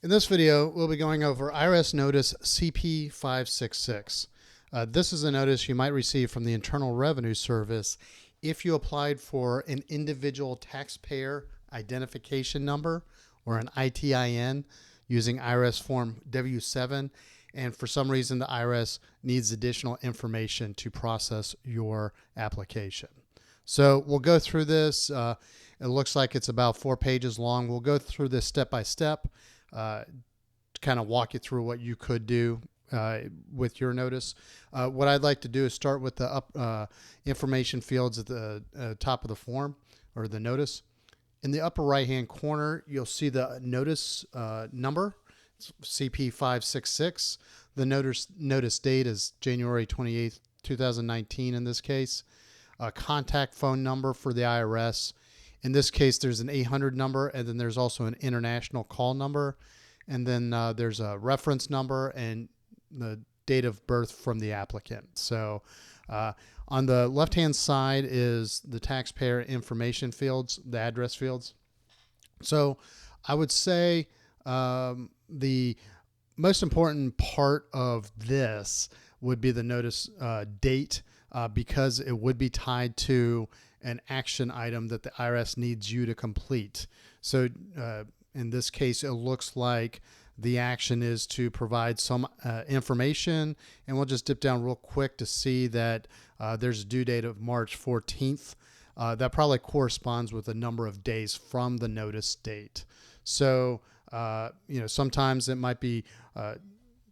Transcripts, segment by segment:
In this video, we'll be going over IRS Notice CP566. This is a notice you might receive from the Internal Revenue Service if you applied for an individual taxpayer identification number or an ITIN using IRS Form W7, and for some reason the IRS needs additional information to process your application. So we'll go through this. It looks like it's about 4 pages long. We'll go through this step by step. To kind of walk you through what you could do with your notice. What I'd like to do is start with the information fields at the top of the form or the notice. In the upper right hand corner, you'll see the notice number. It's CP566. The notice date is January 28th, 2019 in this case. Contact phone number for the IRS. In this case, there's an 800 number, and then there's also an international call number. And then there's a reference number and the date of birth from the applicant. So on the left-hand side is the taxpayer information fields, the address fields. So I would say the most important part of this would be the notice date because it would be tied to an action item that the IRS needs you to complete. So in this case, it looks like the action is to provide some information, and we'll just dip down real quick to see that there's a due date of March 14th. That probably corresponds with a number of days from the notice date. So, sometimes it might be,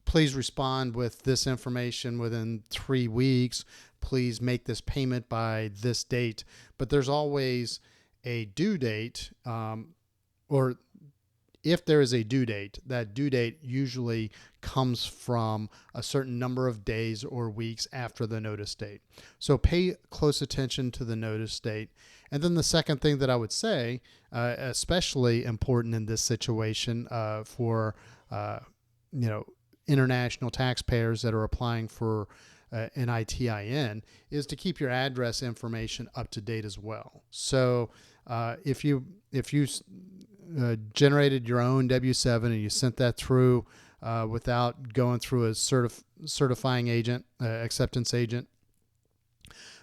please respond with this information within 3 weeks. Please make this payment by this date. But there's always a due date, or if there is a due date, that due date usually comes from a certain number of days or weeks after the notice date. So pay close attention to the notice date. And then the second thing that I would say, especially important in this situation for international taxpayers that are applying for an ITIN, is to keep your address information up to date as well. So if you generated your own W7 and you sent that through without going through a certifying agent, acceptance agent,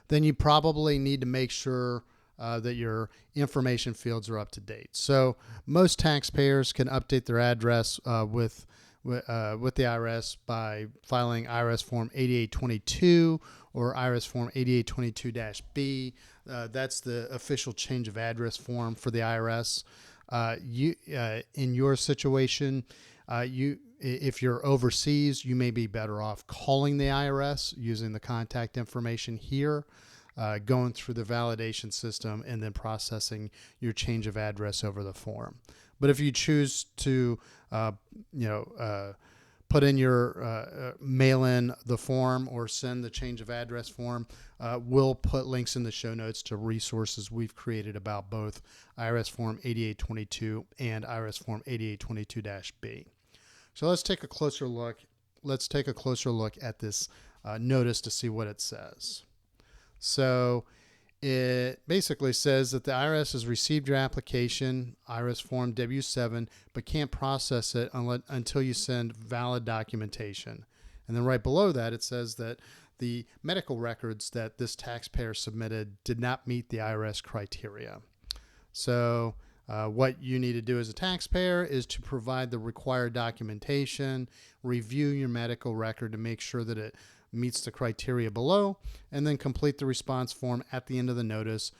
then you probably need to make sure that your information fields are up to date. So most taxpayers can update their address with the IRS by filing IRS Form 8822 or IRS Form 8822-B. That's the official change of address form for the IRS. In your situation, if you're overseas, you may be better off calling the IRS using the contact information here, going through the validation system, and then processing your change of address over the form. But if you choose to, put in your mail in the form or send the change of address form, we'll put links in the show notes to resources we've created about both IRS Form 8822 and IRS Form 8822-B. So let's take a closer look. Let's take a closer look at this notice to see what it says. So it basically says that the IRS has received your application, IRS Form W7, but can't process it until you send valid documentation. And then right below that, it says that the medical records that this taxpayer submitted did not meet the IRS criteria. So what you need to do as a taxpayer is to provide the required documentation, review your medical record to make sure that it meets the criteria below, and then complete the response form at the end of the notice,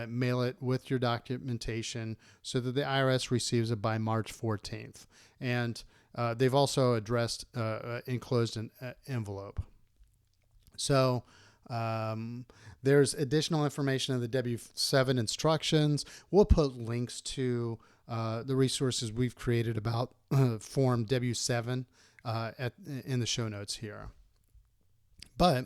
mail it with your documentation so that the IRS receives it by March 14th. And they've also addressed enclosed an envelope. So there's additional information in the W7 instructions. We'll put links to the resources we've created about Form W7 in the show notes here. But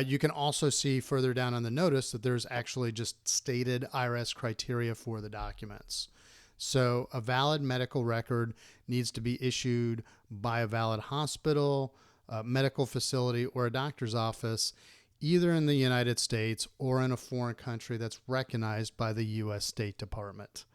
you can also see further down on the notice that there's actually just stated IRS criteria for the documents. So a valid medical record needs to be issued by a valid hospital, a medical facility, or a doctor's office, either in the United States or in a foreign country that's recognized by the U.S. State Department.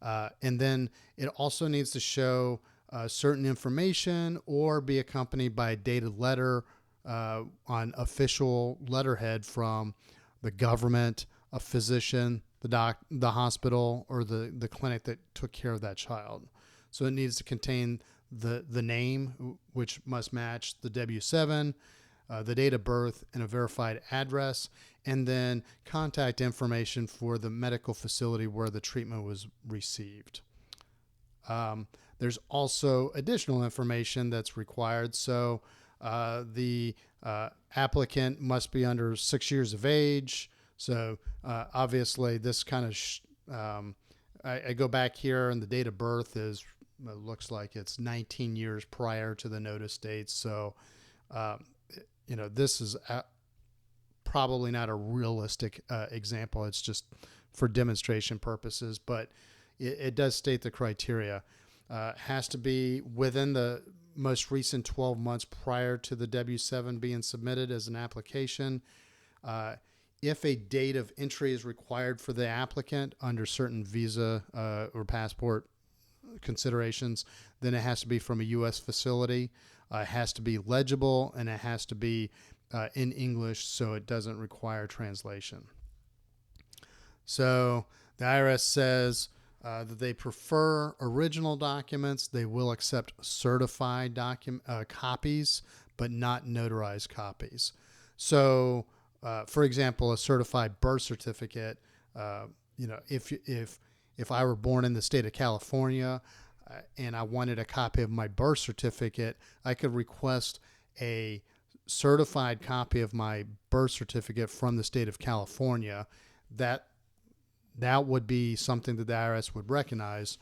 And then it also needs to show certain information or be accompanied by a dated letter on official letterhead from the government, a physician, the hospital, or the clinic that took care of that child. So it needs to contain the name, which must match the W-7, the date of birth, and a verified address, and then contact information for the medical facility where the treatment was received. There's also additional information that's required. So the applicant must be under 6 years of age. So obviously this kind of, I go back here and the date of birth is, it looks like it's 19 years prior to the notice date. So, this is probably not a realistic example. It's just for demonstration purposes, but it does state the criteria. Has to be within the most recent 12 months prior to the W-7 being submitted as an application. If a date of entry is required for the applicant under certain visa or passport considerations, then it has to be from a U.S. facility. It has to be legible, and it has to be in English, so it doesn't require translation. So the IRS says that they prefer original documents. They will accept certified copies, but not notarized copies. So, for example, a certified birth certificate, if I were born in the state of California and I wanted a copy of my birth certificate, I could request a certified copy of my birth certificate from the state of California. That would be something that the IRS would recognize.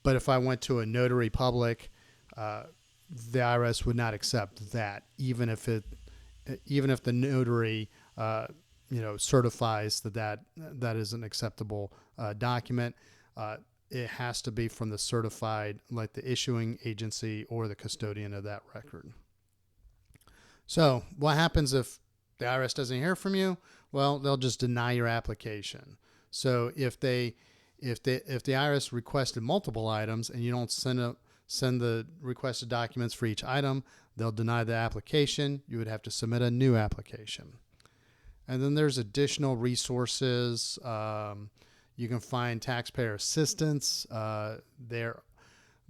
But if I went to a notary public, the IRS would not accept that, even if the notary certifies that is an acceptable document. It has to be from the certified, like the issuing agency or the custodian of that record. So what happens if the IRS doesn't hear from you? Well, they'll just deny your application. So if the IRS requested multiple items and you don't send the requested documents for each item, they'll deny the application. You would have to submit a new application. And then there's additional resources. You can find taxpayer assistance. There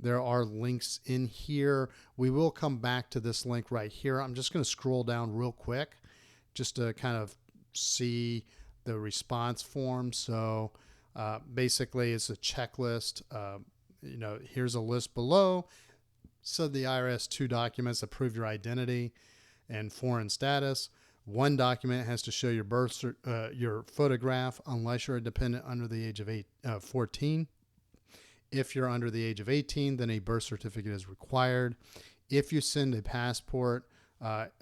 are links in here. We will come back to this link right here. I'm just going to scroll down real quick just to kind of see the response form. So basically it's a checklist. Here's a list below. So the IRS 2 documents that prove your identity and foreign status. 1 document has to show your your photograph unless you're a dependent under the age of 14. If you're under the age of 18, then a birth certificate is required. If you send a passport,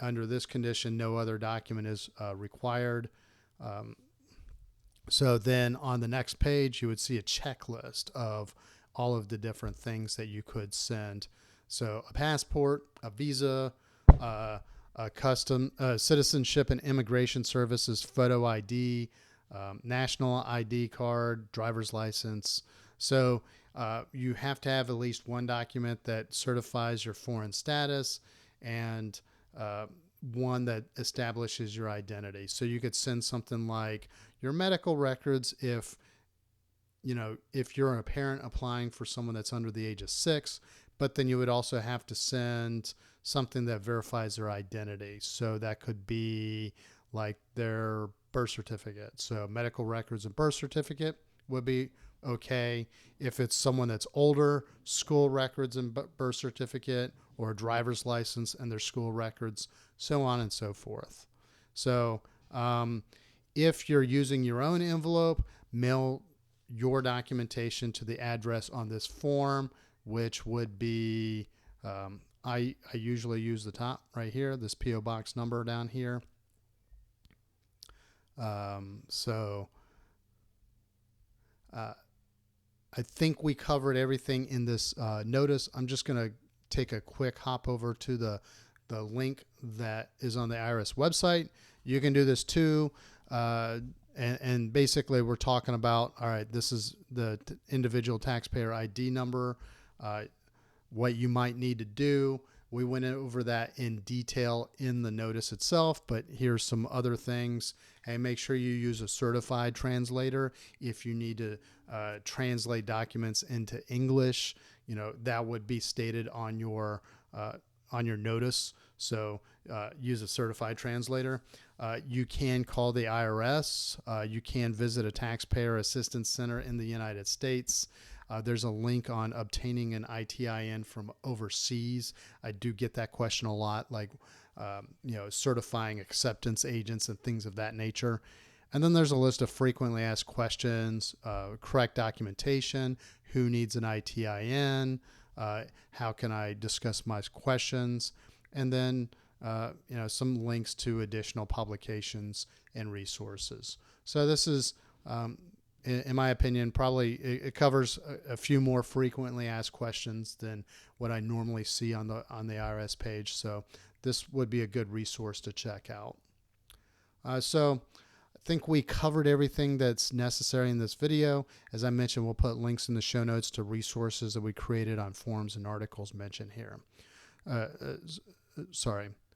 under this condition, no other document is required. So then on the next page, you would see a checklist of all of the different things that you could send. So a passport, a visa, a citizenship and immigration services, photo ID, national ID card, driver's license. So you have to have at least 1 document that certifies your foreign status and 1 that establishes your identity. So you could send something like your medical records if you're a parent applying for someone that's under the age of 6, but then you would also have to send something that verifies their identity. So that could be like their birth certificate. So medical records and birth certificate would be okay. If it's someone that's older, school records and birth certificate, or a driver's license and their school records, so on and so forth. So if you're using your own envelope, mail your documentation to the address on this form, which would be, I usually use the top right here, this P.O. box number down here. I think we covered everything in this notice. I'm just going to take a quick hop over to the link that is on the IRS website. You can do this too. And basically we're talking about, all right, this is the individual taxpayer ID number. what you might need to do. We went over that in detail in the notice itself, but here's some other things. Hey, make sure you use a certified translator if you need to translate documents into English. That would be stated on your notice. So use a certified translator. You can call the IRS. You can visit a taxpayer assistance center in the United States. There's a link on obtaining an ITIN from overseas. I do get that question a lot, like certifying acceptance agents and things of that nature. And then there's a list of frequently asked questions, correct documentation, who needs an ITIN, how can I discuss my questions, and then some links to additional publications and resources. So this is, in my opinion, probably it covers a few more frequently asked questions than what I normally see on the IRS page. So this would be a good resource to check out. So I think we covered everything that's necessary in this video. As I mentioned, we'll put links in the show notes to resources that we created on forums and articles mentioned here.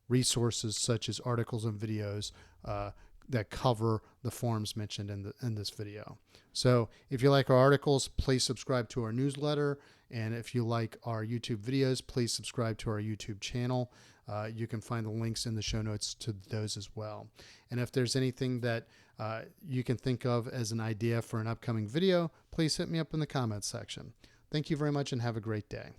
Resources such as articles and videos that cover the forms mentioned in this video. So if you like our articles, please subscribe to our newsletter. And if you like our YouTube videos, please subscribe to our YouTube channel. You can find the links in the show notes to those as well. And if there's anything that you can think of as an idea for an upcoming video, please hit me up in the comments section. Thank you very much and have a great day.